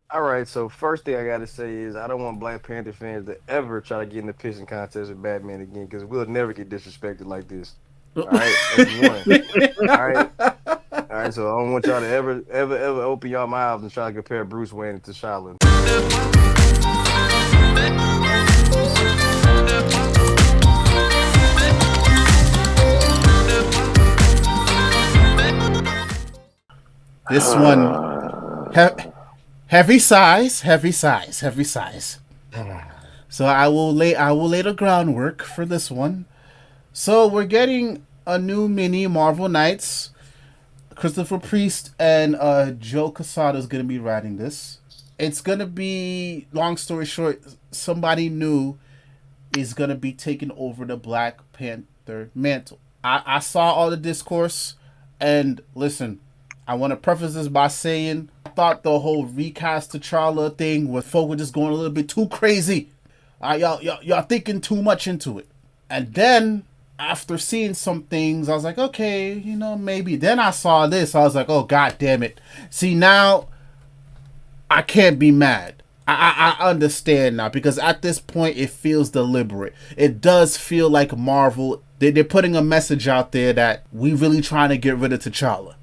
All right, so first thing I gotta say is I don't want Black Panther fans to ever try to get in the pissing contest with Batman again because we'll never get disrespected like this. All right, that's one. All right, all right. So I don't want y'all to ever open your mouths and try to compare Bruce Wayne to T'Challa. This one, he- heavy size, heavy size, heavy size. So I will lay the groundwork for this one. So we're getting a new mini Marvel Knights. Christopher Priest and Joe Quesada is gonna be writing this. It's gonna be, long story short, somebody new is gonna be taking over the Black Panther mantle. I saw all the discourse, and listen, I want to preface this by saying I thought the whole recast T'Challa thing was folk were just going a little bit too crazy. Y'all thinking too much into it. And then after seeing some things, I was like, okay, maybe. Then I saw this, I was like, oh god damn it. See, now I can't be mad. I understand now because at this point it feels deliberate. It does feel like Marvel. They're putting a message out there that we really trying to get rid of T'Challa.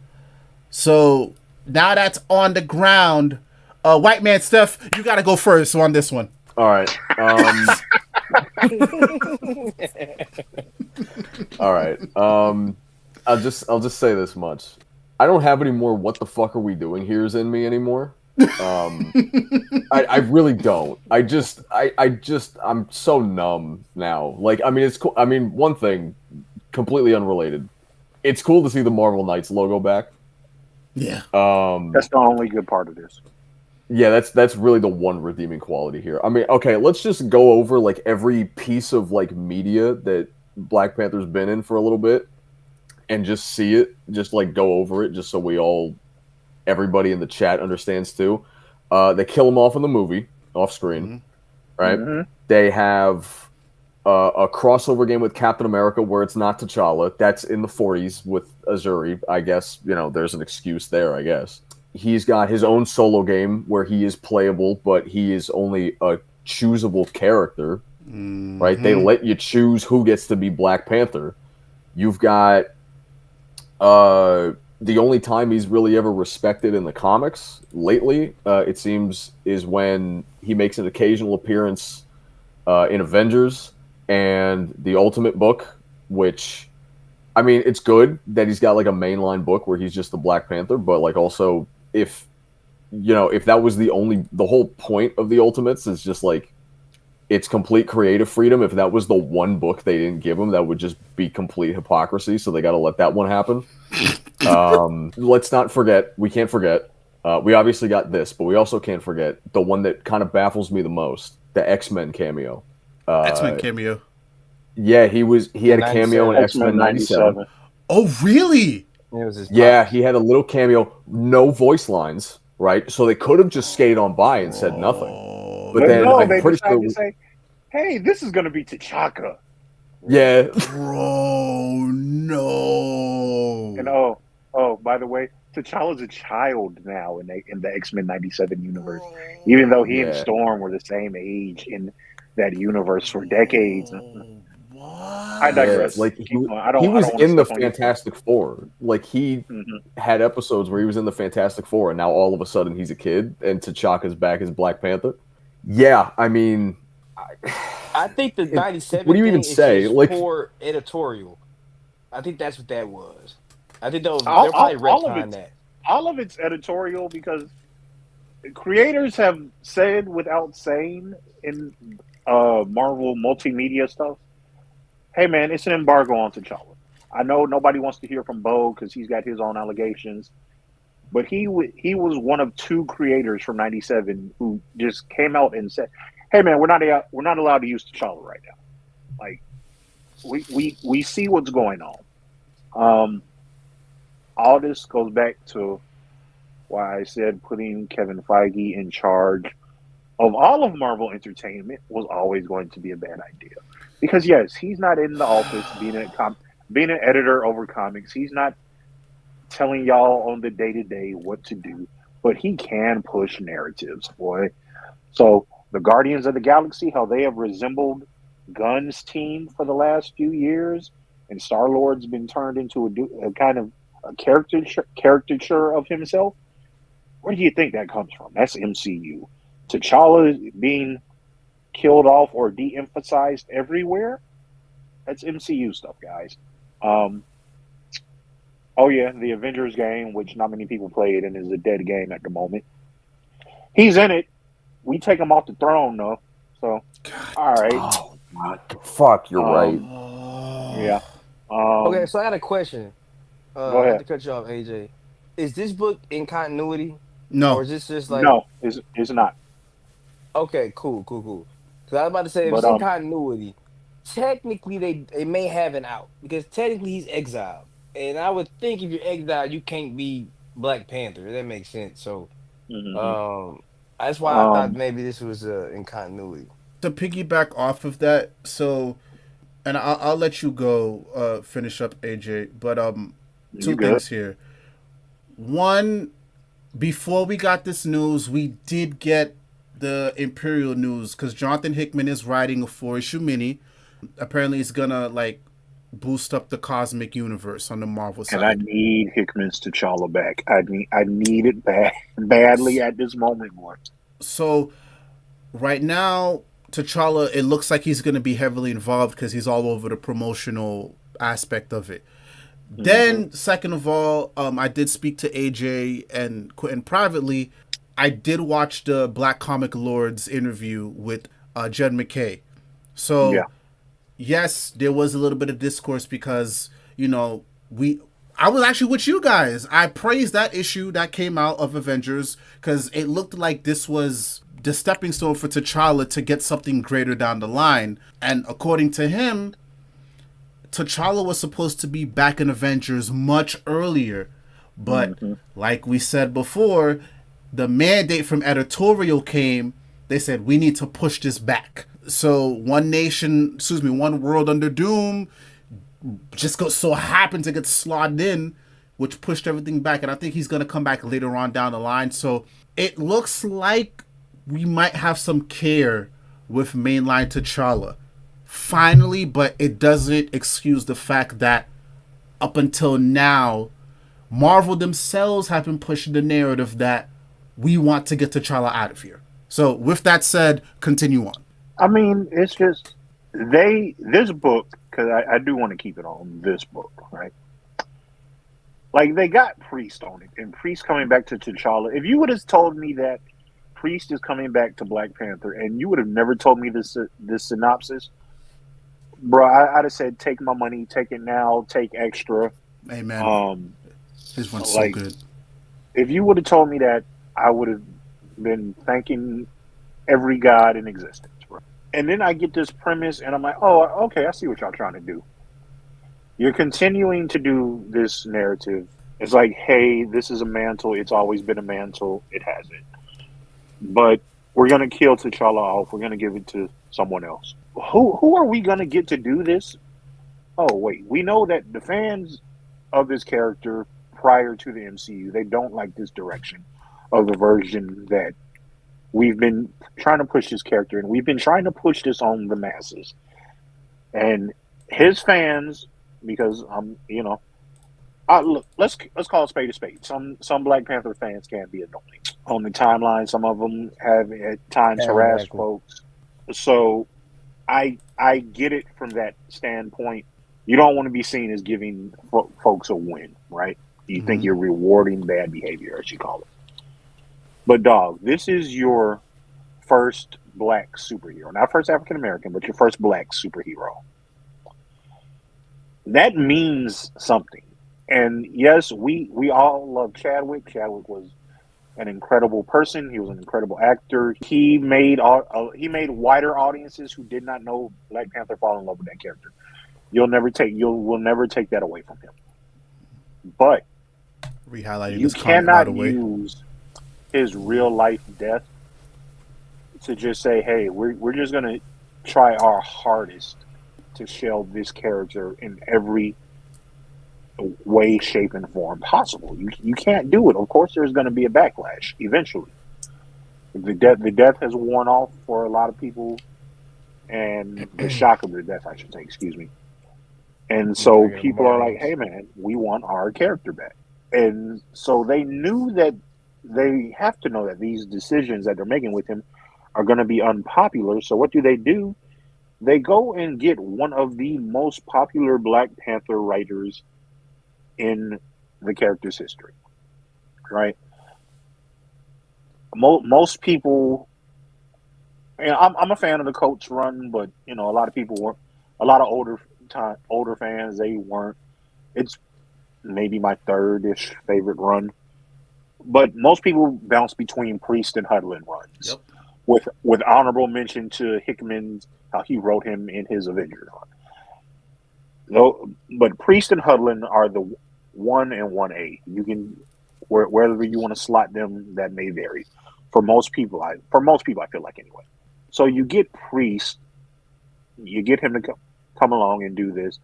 So now that's on the ground. White man Steph, you got to go first on this one. All right. All right. I'll just say this much. I don't have any more "what the fuck are we doing here's" in me anymore. Um, I really don't. I'm so numb now. Like, I mean, it's cool. I mean, one thing, completely unrelated. It's cool to see the Marvel Knights logo back. Yeah. That's the only good part of this. Yeah, that's really the one redeeming quality here. I mean, okay, let's just go over like every piece of like media that Black Panther's been in for a little bit and just see it, just like go over it, just so everybody in the chat understands too. They kill him off in the movie, off screen, Mm-hmm. right? Mm-hmm. They have a crossover game with Captain America where it's not T'Challa. That's in the 40s with Azuri. I guess, there's an excuse there, I guess. He's got his own solo game where he is playable, but he is only a choosable character, right? They Mm-hmm. let you choose who gets to be Black Panther. You've got the only time he's really ever respected in the comics lately, it seems, is when he makes an occasional appearance in Avengers and the Ultimate book, which, I mean, it's good that he's got like a mainline book where he's just the Black Panther, but like also if if that was the whole point of the Ultimates is just like it's complete creative freedom. If that was the one book they didn't give him, that would just be complete hypocrisy. So they got to let that one happen. Let's not forget. We can't forget. We obviously got this, but we also can't forget the one that kind of baffles me the most: the X-Men cameo. X-Men Uh, cameo. yeah, he In had a cameo in '97, X-Men X-Men '97. 97. Oh, really? it was his Yeah, pops. he had a little cameo, no voice lines, right? So they could have just skated on by and said nothing. Oh, But But then no, I'm they pretty decided to sure, say, hey, this is going to be T'Chaka. yeah, bro, And no. oh, by the way, T'Challa's a child now in the X-Men 97 universe, even though he and yeah. Storm were the same age in that universe for decades. Bro, I Yeah, what? digress. like Keep going. he I was don't want to in the step on your toes. Fantastic Four. Like he Hmm. had episodes where he was in the Fantastic Four, and now all of a sudden he's a kid, and T'Chaka's back as Black Panther. Yeah, I mean, I think the what '97 do you even thing is say? just Like, poor editorial. I think that's what that was. I think All, they'll all, probably all of retcon it's that. all of it's editorial because creators have said without saying in Marvel multimedia stuff, hey man, it's an embargo on T'Challa. I know nobody wants to hear from Bo because he's got his own allegations, but he was one of two creators from '97 who just came out and said, "Hey man, we're not allowed to use T'Challa right now. Like we see what's going on." Um, all this goes back to why I said putting Kevin Feige in charge of all of Marvel Entertainment was always going to be a bad idea. Because yes, he's not in the office being an editor over comics. He's not telling y'all on the day to day what to do. but he can push narratives, boy. So the Guardians of the Galaxy, how they have resembled Gunn's team for the last few years, and Star Lord's been turned into a kind of a caricature of himself. Where do you think that comes from? That's MCU. T'Challa being killed off or de-emphasized everywhere. That's MCU stuff, guys. Oh yeah, the Avengers game, which not many people played and is a dead game at the moment. He's in it. We take him off the throne, though. So, all right. Oh, fuck, you're right. Yeah. Okay, so I had a question. Go Not ahead. to cut you off, AJ. Is this book in continuity, or No. is this just like No, it's not. okay, cool. Because I was about to say if But it's in continuity, technically they may have an out because technically he's exiled, and I would think if you're exiled, you can't be Black Panther. That makes sense. So, mhm. that's why I thought um, maybe this was in continuity. To piggyback off of that, so, and I'll let you go finish up, AJ. But you two good? things here. One, before we got this news, we did get the Imperial news because Jonathan Hickman is writing a 4-issue mini. Apparently, it's gonna like boost up the cosmic universe on the Marvel And I side. need Hickman's T'Challa back. I need it badly at this moment, boy. So right now, T'Challa, it looks like he's going to be heavily involved because he's all over the promotional aspect of it. Then, second of all, I did speak to AJ and Quentin privately. I did watch the Black Comic Lords interview with Jed McKay. Yeah. So, yes, there was a little bit of discourse because, you know, I was actually with you guys. I praised that issue that came out of Avengers because it looked like this was the stepping stone for T'Challa to get something greater down the line. And according to him, T'Challa was supposed to be back in Avengers much earlier. But like we said before, the mandate from editorial came. They said, we need to push this back. So One World Under Doom just so happened to get slotted in, which pushed everything back. And I think he's going to come back later on down the line. So it looks like we might have some care with mainline T'Challa finally, but it doesn't excuse the fact that up until now, Marvel themselves have been pushing the narrative that we want to get T'Challa out of here. So with that said, continue on. I mean, it's just this book, because I do want to keep it on this book, right? Like they got Priest on it, and Priest coming back to T'Challa. If you would have told me that Priest is coming back to Black Panther, and you would have never told me this synopsis, bro, I'd have said, take my money, take it now, take extra. Hey man, this one's so good. If you would have told me that, I would have been thanking every god in existence, bro. And then I get this premise, and I'm like, oh, okay, I see what y'all trying to do. You're continuing to do this narrative. It's like, hey, this is a mantle. It's always been a mantle. It hasn't. But we're going to kill T'Challa off. We're going to give it to someone else. Who are we going to get to do this? Oh, wait. We know that the fans of this character prior to the MCU, they don't like this direction of the version that we've been trying to push this character, and we've been trying to push this on the masses. And his fans, because look, let's call a spade a spade. Some Black Panther fans can be annoying on the timeline. Some of them have at times harassed folks. So I get it from that standpoint. You don't want to be seen as giving folks a win, right? You think you're rewarding bad behavior, as you call it. But dog, this is your first Black superhero, not first African American, but your first Black superhero. That means something. And yes, we all love Chadwick. Chadwick was an incredible person. He was an incredible actor. He made wider audiences who did not know Black Panther fall in love with that character. Will never take that away from him. But you cannot use his real life death to just say, hey, we're just gonna try our hardest to shelve this character in every way, shape, and form possible. You can't do it. Of course, there's going to be a backlash eventually. The death has worn off for a lot of people, and the shock of the death, I should say, excuse me. And You so bringing the people are like, "Hey, Marvels. man, we want our character back." And so they knew that they have to know that these decisions that they're making with him are going to be unpopular. So what do? They go and get one of the most popular Black Panther writers in the character's history, right? Most people, and I'm a fan of the Coach run, but you know, a lot of people weren't. A lot of older fans, they weren't. It's maybe my third-ish favorite run, but most people bounce between Priest and Hudlin runs, Yep. with honorable mention to Hickman's how he wrote him in his Avengers run. Though, but Priest and Hudlin are the 1 and 1A. You can wherever you want to slot them, that may vary. For most people, I feel like anyway. So you get Priest, you get him to come along and do this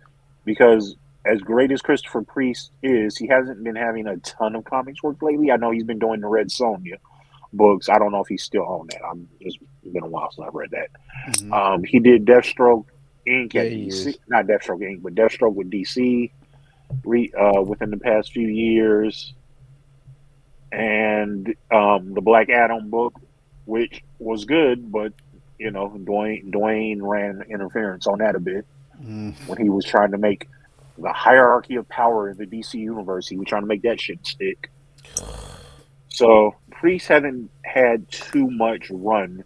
because as great as Christopher Priest is, he hasn't been having a ton of comics work lately. I know he's been doing the Red Sonja books. I don't know if he's still on that. It's been a while since I've read that. Mm-hmm. He did Deathstroke Inc. Yeah, at he DC, is. not Deathstroke Inc., but Deathstroke with DC within the past few years, and the Black Adam book, which was good, but you know, Dwayne ran interference on that a bit when he was trying to make the hierarchy of power in the DC universe. He was trying to make that shit stick. So Priest hasn't had too much run,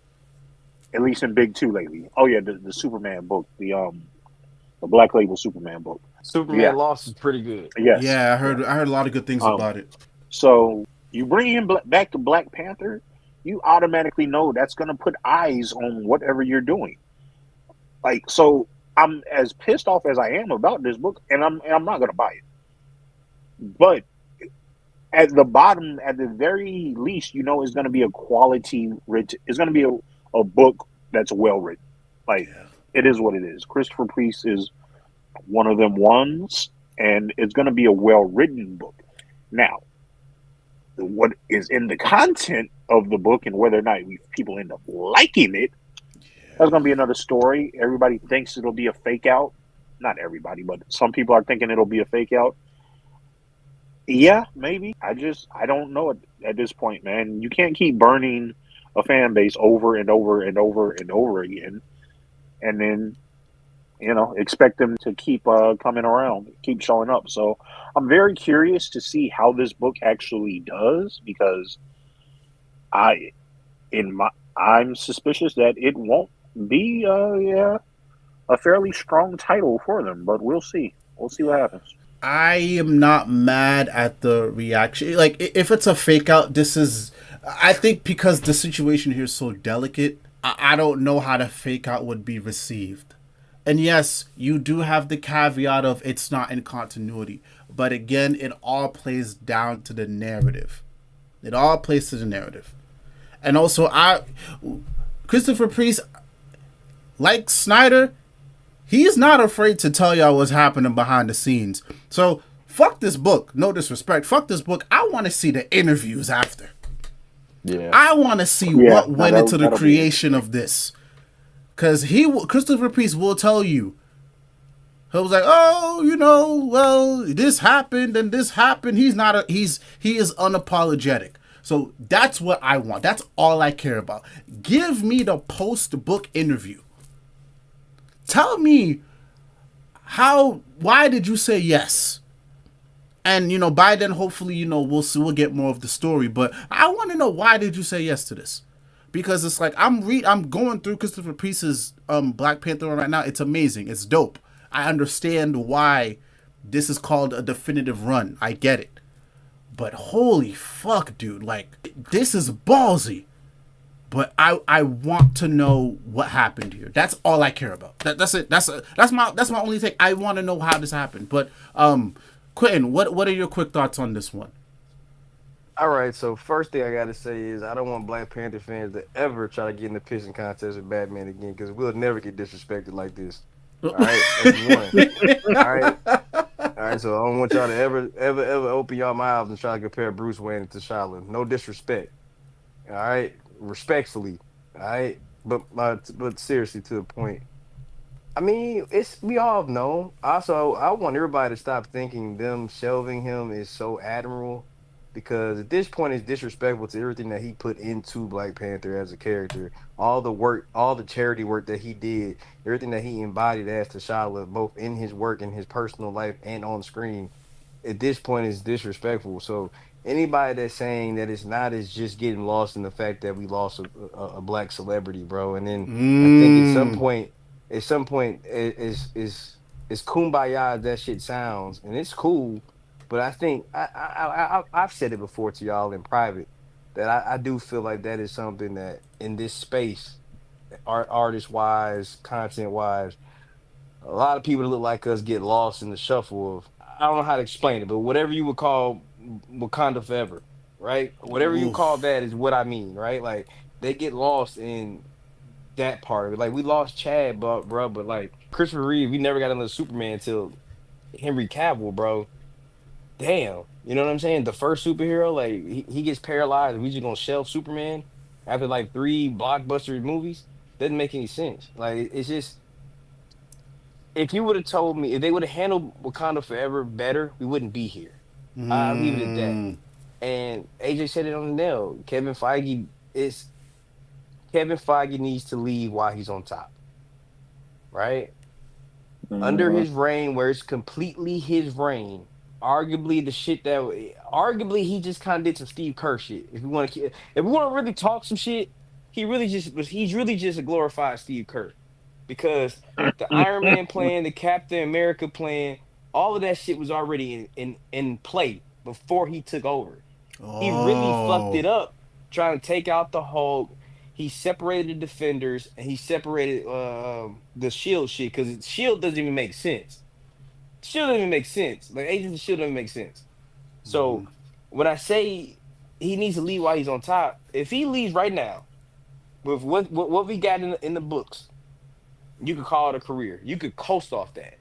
at least in Big Two lately. Oh yeah, the Superman book, the Black Label Superman book. Yeah, Superman Lost is pretty good. yes, Yeah, yeah. I heard a lot of good things Um, about it. so you bring him back to Black Panther, you automatically know that's going to put eyes on whatever you're doing. Like, so I'm as pissed off as I am about this book, and I'm not going to buy it. But at the bottom, at the very least, you know, it's going to be a quality written. It's going to be a book that's well written. Like, Yeah. it is what it is. Christopher Priest is one of them ones, and it's going to be a well written book. Now, what is in the content of the book and whether or not people end up liking it, that's going to be another story. Everybody thinks it'll be a fake out. Not everybody, but some people are thinking it'll be a fake out. Yeah, maybe. I don't know it at this point, man. You can't keep burning a fan base over and over and over and over again, and then expect them to keep coming around, keep showing up. So I'm very curious to see how this book actually does because I, I'm suspicious that it won't be a fairly strong title for them, but we'll see. We'll see what happens. I am not mad at the reaction. Like, if it's a fake out, this is. I think because the situation here is so delicate, I don't know how the fake out would be received. And yes, you do have the caveat of it's not in continuity. But again, it all plays down to the narrative. It all plays to the narrative. And also, Christopher Priest, like Snyder, he's not afraid to tell y'all what's happening behind the scenes. So, fuck this book. No disrespect. Fuck this book. I want to see the interviews after. Yeah. I want to see what went into the creation of this. Because Christopher Priest will tell you. He was like, oh, well, this happened and this happened. He is unapologetic. So that's what I want. That's all I care about. Give me the post-book interview. Tell me why did you say yes? And, by then, hopefully, we'll get more of the story. But I want to know, why did you say yes to this? Because it's like, I'm going through Christopher Priest's Black Panther right now. It's amazing. It's dope. I understand why this is called a definitive run. I get it. But holy fuck, dude. Like, this is ballsy. But I want to know what happened here. That's all I care about. That's it. That's my only thing. I want to know how this happened. But Quentin, what are your quick thoughts on this one? All right, so first thing I gotta say is I don't want Black Panther fans to ever try to get in the pissing contest with Batman again because we'll never get disrespected like this. All right, that's one. All right, right, so I don't want y'all to ever open your mouths and try to compare Bruce Wayne to T'Challa. No disrespect. All right, respectfully. All right, but seriously, to the point. I mean, it's we all know. Also, I want everybody to stop thinking them shelving him is so admirable because at this point it's disrespectful to everything that he put into Black Panther as a character. All the work, all the charity work that he did, everything that he embodied as T'Challa, both in his work and his personal life and on screen, at this point is disrespectful. So anybody that's saying that it's not is just getting lost in the fact that we lost a black celebrity, bro. And then I think Mm. at some point is kumbaya as that shit sounds, and it's cool. But I think I've said it before to y'all in private that I do feel like that is something that in this space, artist wise, content wise, a lot of people that look like us get lost in the shuffle of I don't know how to explain it, but whatever you would call Wakanda Forever, right? Whatever you call Oof. that is what I mean, right? Like they get lost in that part of it. Like we lost Chad, but bro, but like Christopher Reeve, we never got another Superman until Henry Cavill, bro. Damn, you know what I'm saying? The first superhero, like he gets paralyzed. We just gonna shelf Superman after like three blockbuster movies? Doesn't make any sense. Like it's just if you would have told me if they would have handled Wakanda Forever better, we wouldn't be here. I'll leave it at that. Mm. And AJ said it on the nail. Kevin Feige needs to leave while he's on top, right? Under Mhm. his reign, where it's completely his reign. Arguably the shit that arguably he just kind of did some Steve Kerr shit. If we want to really talk some shit, he's really just a glorified Steve Kerr because the Iron Man plan, the Captain America plan, all of that shit was already in play before he took over. He really fucked Oh. it up trying to take out the Hulk. He separated the defenders and he separated the shield shit because shield doesn't even make sense. Shield doesn't even make sense. Like Agents of Shield doesn't make sense. So when I say he needs to leave while he's on top, if he leaves right now with what we got in the books, you could call it a career. You could coast off that,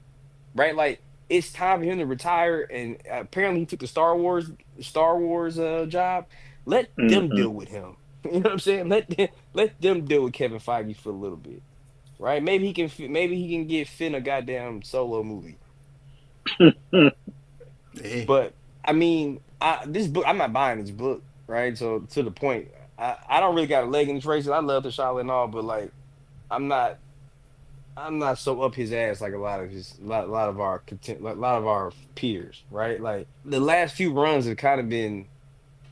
right? Like it's time for him to retire. And apparently he took the Star Wars job. Let them Mhm. deal with him. You know what I'm saying? Let them deal with Kevin Feige for a little bit, right? Maybe he can get Finn a goddamn solo movie. Hey. But I mean, this book I'm not buying this book, right? So to the point, I don't really got a leg in this race. I love the Charlotte and all, but like I'm not I'm not so up his ass like a lot of our a lot of our peers, right? Like the last few runs have kind of been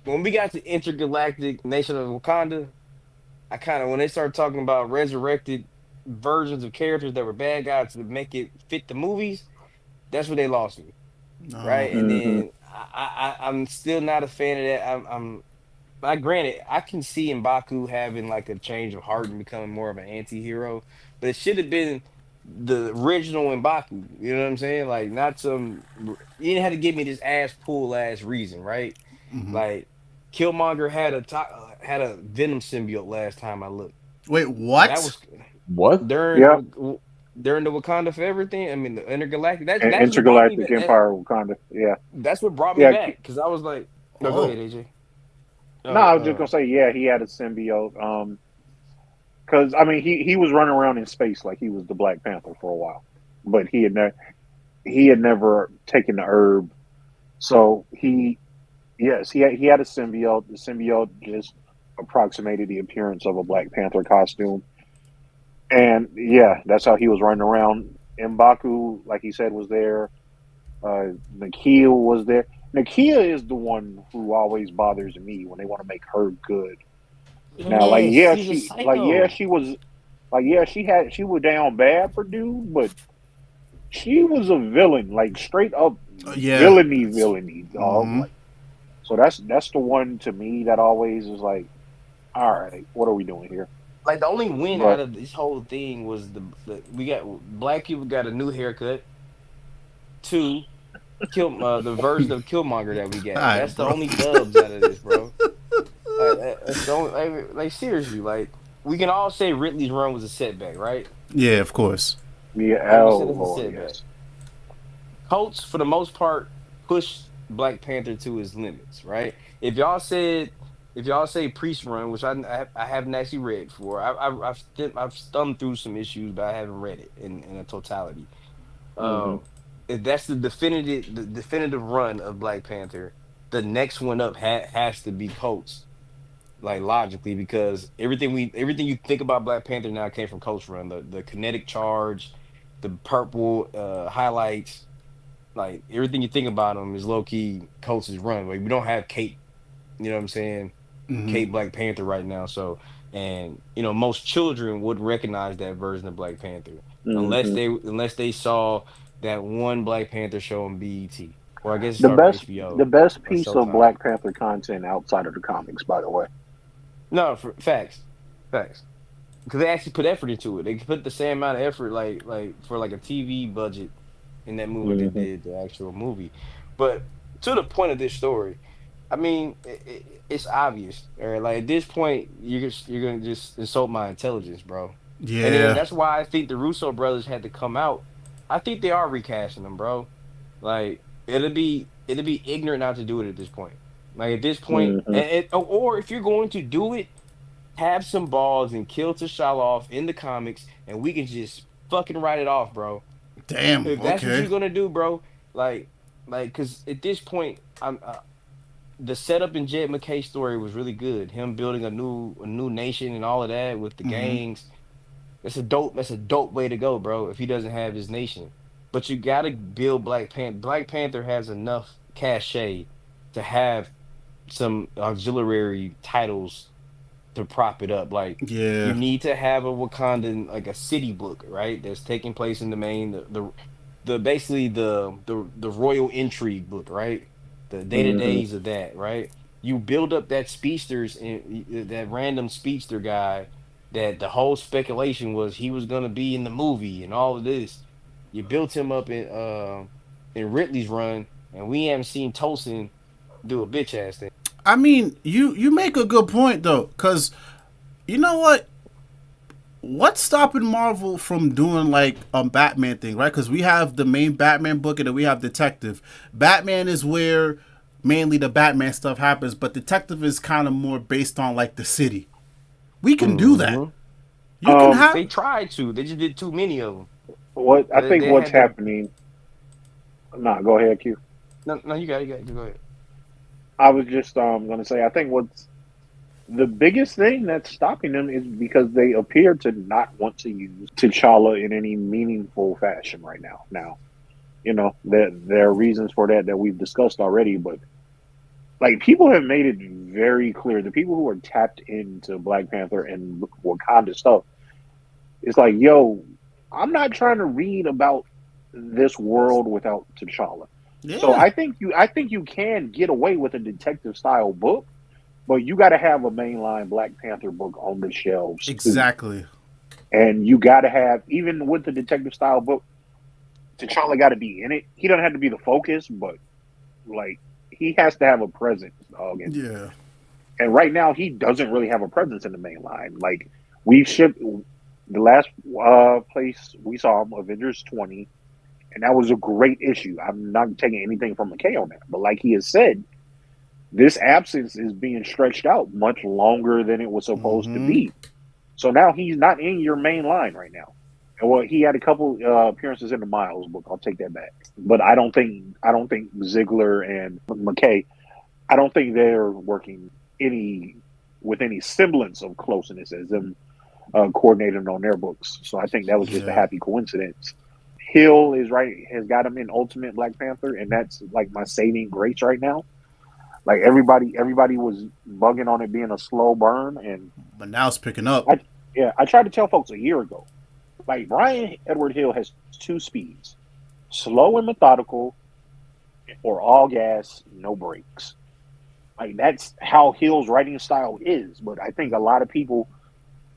when we got to intergalactic nation of Wakanda. I kind of when they started talking about resurrected versions of characters that were bad guys to make it fit the movies, that's where they lost me, Oh. right? And Mhm. then I'm still not a fan of that. I granted, I can see M'Baku having like a change of heart and becoming more of an anti-hero, but it should have been the original M'Baku. You know what I'm saying? Like not you didn't have to give me this ass pull ass reason, right? Like Killmonger had a Venom symbiote last time I looked. Wait, That what? was What? during Yep. during the Wakanda for everything. I mean the intergalactic. That's what brought me Intergalactic back. Empire of Wakanda. Yeah. That's what brought me Yeah. back because I was like, no, go ahead, Oh. AJ. No, Oh, I was just gonna say, yeah, he had a symbiote. Because I mean, he was running around in space like he was the Black Panther for a while, but he had never taken the herb. So he had a symbiote. The symbiote just approximated the appearance of a Black Panther costume, and yeah, that's how he was running around. M'Baku, like he said, was there. Nakia was there. Nakia is the one who always bothers me when they want to make her good. Now, like, yeah, she's a psycho. she was, like, yeah, she was down bad for dude, but she was a villain, like straight up Yeah. villainy, dog. Mm-hmm. Like, so that's the one to me that always is like, all right, what are we doing here? Like the only win out But of this whole thing was the we got black people got a new haircut. Two, the version of Killmonger that we All got. right, That's the bro. only dubs out of this, bro. That's the only like seriously. Like we can all say Ridley's run was a setback, right? Yeah, of course. yeah, 100% oh it's a Lord, setback. yes. Colts, for the most part, push Black Panther to his limits, right? If y'all said, if y'all say Priest Run, which I haven't actually read for, I've thumbed through some issues, but I haven't read it in a totality. Hmm. Um, if that's the definitive run of Black Panther, the next one up has to be Colts, like logically, because everything you think about Black Panther now came from Coach Run. The kinetic charge, the purple highlights, like everything you think about him is low key Coach's run. Like we don't have Kate, you know what I'm saying? Hmm. Kate Black Panther right now. So, and most children would recognize that version of Black Panther Hmm. unless they saw that one Black Panther show on BET, or I guess it The started on best, the HBO best or piece of Showtime. Black Panther content outside of the comics, by the way. No, facts, facts. Because they actually put effort into it. They put the same amount of effort, like for like a TV budget in that movie they Hmm. did the actual movie. But to the point of this story, I mean, it's obvious. All right, like at this point, you're gonna just insult my intelligence, bro. And then Yeah. that's why I think the Russo brothers had to come out. I think they are recasting them, bro. Like it'll be ignorant not to do it at this point. Like at this point, Hmm. or if you're going to do it, have some balls and kill T'Challa off in the comics, and we can just fucking write it off, bro. Damn. If that's what Okay. you're gonna do, bro, like, because at this point, the setup in Jed McKay's story was really good. Him building a new nation and all of that with the Hmm. gangs. That's a dope way to go, bro. If he doesn't have his nation, but you gotta build Black Panther. Black Panther has enough cachet to have some auxiliary titles to prop it up. Like you Yeah. need to have a Wakandan, like a city book, right? That's taking place in the main, the basically the royal intrigue book, right? The day to Hmm. days of that, right? You build up that speedsters and that random speedster guy that the whole speculation was he was gonna be in the movie and all of this. You built him up in Ridley's run, and we haven't seen Tolson do a bitch ass thing. I mean, you make a good point though, because you know what? What's stopping Marvel from doing like a Batman thing, right? Because we have the main Batman book and then we have Detective. Batman is where mainly the Batman stuff happens, but Detective is kind of more based on like the city. We can do that. Hmm. You can They have. tried to. They just did too many of them. What I They, think they what's had to. happening. Nah, go ahead, Q. No, no, you got to go ahead. I was just going to say I think what's the biggest thing that's stopping them is because they appear to not want to use T'Challa in any meaningful fashion right now. Now, there are reasons for that we've discussed already, but like people have made it very clear. The people who are tapped into Black Panther and Wakanda stuff, it's like, yo, I'm not trying to read about this world without T'Challa. So Yeah, I think you can get away with a detective style book, but you got to have a mainline Black Panther book on the shelves too. exactly. And you got to have, even with the detective style book, T'Challa got to be in it. He doesn't have to be the focus, but like he has to have a presence, dog. Yeah. And right now he doesn't really have a presence in the main line. Like we shipped the last place we saw him, Avengers 20, and that was a great issue. I'm not taking anything from McKay on that, but like he has said, this absence is being stretched out much longer than it was supposed to Mm-hmm. be. So now he's not in your main line right now. Well, he had a couple appearances in the Miles book. I'll take that back. But I don't think Ziegler and McKay. I don't think they're working any with any semblance of closeness as them coordinating on their books. So I think that was just a Yeah. happy coincidence. Hill is right has got him in Ultimate Black Panther, and that's like my saving grace right now. Like everybody was bugging on it being a slow burn, and But now it's picking up. I tried to tell folks a year ago. Like Brian Edward Hill has two speeds: slow and methodical, or all gas, no brakes. Like that's how Hill's writing style is. But I think a lot of people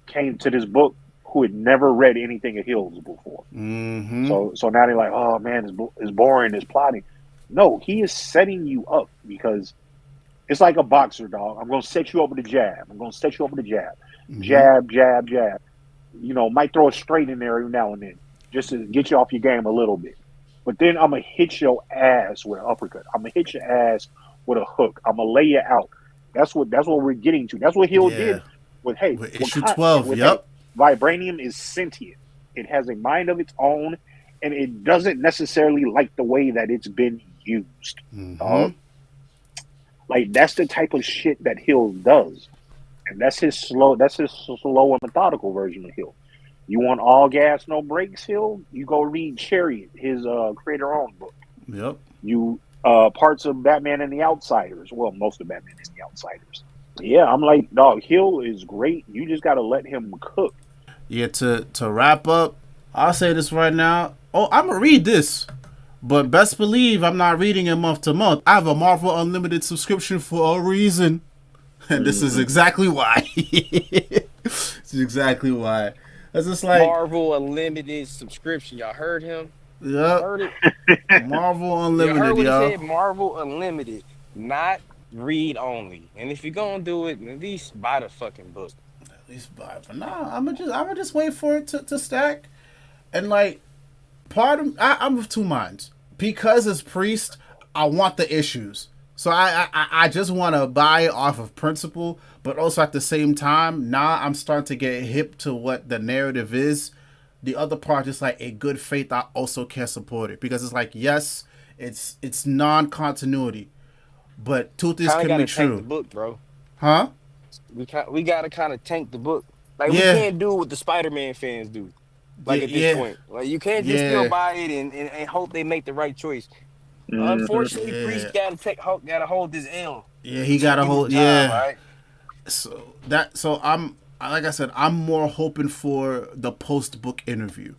came to this book who had never read anything of Hill's before. Mm-hmm. So now they're like, oh man, it's boring, it's plotting. No, he is setting you up because it's like a boxer, dog. I'm going to set you up with a jab. I'm going to set you up with a jab. Mm-hmm. Jab, jab, jab. Might throw a straight in there every now and then just to get you off your game a little bit. But then I'm gonna hit your ass with an uppercut. I'm gonna hit your ass with a hook. I'm gonna lay you out. That's what we're getting to. That's what Hill Yeah. did with hey With issue 12, with yep. Vibranium is sentient. It has a mind of its own, and it doesn't necessarily like the way that it's been used. Like that's the type of shit that Hill does, and that's his slow and methodical version of Hill. You want all gas, no brakes, Hill? You go read Chariot, his creator-owned book. Yep. You parts of Batman and the Outsiders. Well, most of Batman and the Outsiders. Yeah, I'm like, dog, Hill is great. You just got to let him cook. Yeah, to wrap up, I'll say this right now. Oh, I'm going to read this. But best believe I'm not reading it month to month. I have a Marvel Unlimited subscription for a reason. And this is exactly why. It's exactly why. It's just like Marvel Unlimited subscription. Y'all heard him? Yep. Heard it? Marvel Unlimited, You heard what y'all. he said? Marvel Unlimited, not read only. And if you're gonna do it, at least buy the fucking book. At least buy it. But nah, I'm gonna just wait for it to stack. And like, I'm of two minds. Because it's Priest, I want the issues. So I just want to buy it off of principle, but also at the same time, I'm starting to get hip to what the narrative is. The other part is like a good faith. I also can support it because it's like, yes, it's non-continuity, but two things can be true. Tank the book, bro. Huh? We gotta kind of tank the book. Like Yeah. we can't do what the Spider-Man fans do. Like at this point, like you can't just still buy it and hope they make the right choice. Unfortunately, Priest gotta hold this L. Yeah, he gotta hold. Yeah. Right? So I'm like I said, I'm more hoping for the post-book interview.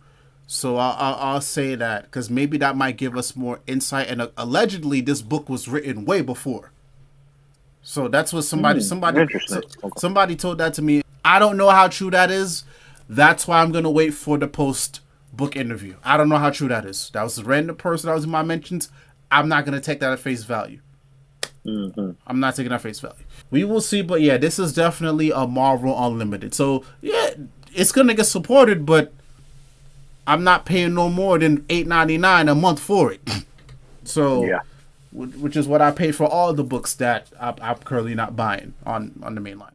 So I'll say that because maybe that might give us more insight. And allegedly, this book was written way before. So that's what somebody told that to me. I don't know how true that is. That's why I'm gonna wait for the post-book interview. I don't know how true that is. That was a random person that was in my mentions. I'm not gonna take that at face value. I'm not taking that at face value. We will see, but yeah, this is definitely a Marvel Unlimited. So yeah, it's gonna get supported, but I'm not paying no more than $8.99 a month for it. So yeah, which is what I pay for all the books that I'm currently not buying on the main line.